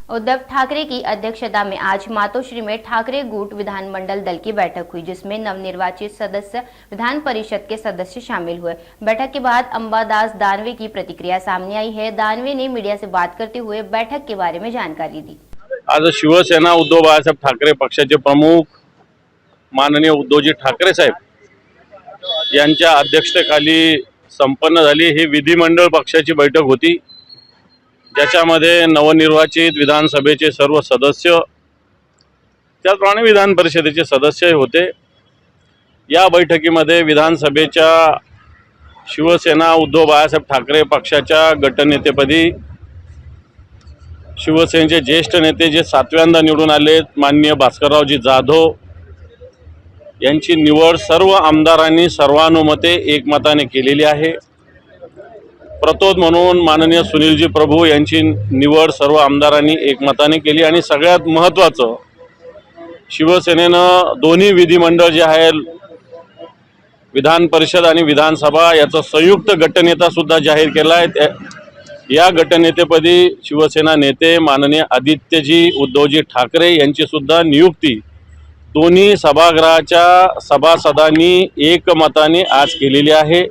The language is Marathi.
उद्धव ठाकरे की अध्यक्षता में आज मातोश्री में ठाकरे गुट विधानमंडल दल की बैठक हुई, जिसमें नवनिर्वाचित सदस्य विधान परिषद के सदस्य शामिल हुए। बैठक के बाद अंबादास दानवे की प्रतिक्रिया सामने आई है। दानवे ने मीडिया से बात करते हुए बैठक के बारे में जानकारी दी। आज शिवसेना उद्धव बाळासाहेब ठाकरे पक्षाचे प्रमुख माननीय उद्धवजी ठाकरे साहेब यांच्या अध्यक्षतेखाली संपन्न झाली ही विधिमंडळ पक्षाची बैठक होती, ज्याच्यामध्ये नवनिर्वाचित विधानसभेचे सर्व सदस्य त्याचप्रमाणे विधान परिषदेचे सदस्य होते। या बैठकीमध्ये विधानसभेच्या शिवसेना उद्धव बाळासाहेब ठाकरे पक्षाच्या गटनेतेपदी शिवसेनेचे ज्येष्ठ नेते जे 7व्यांदा निवडून आले माननीय भास्कररावजी जाधव यांची निवड सर्व आमदारांनी सर्वानुमते एकमताने केलेली आहे। प्रतोद म्हणून माननीय सुनीलजी प्रभू यांची निवड सर्व आमदारांनी एकमताने केली आणि सगळ्यात महत्त्वाचं शिवसेनेनं दोन्ही विधिमंडळ जे आहे विधान परिषद आणि विधानसभा याचा संयुक्त गटनेता सुद्धा जाहीर केला आहे। या गटनेतेपदी शिवसेना नेते माननीय आदित्यजी उद्धवजी ठाकरे यांची सुद्धा नियुक्ती दोन्ही सभागृहाच्या सभासदांनी एकमताने आज केलेली आहे।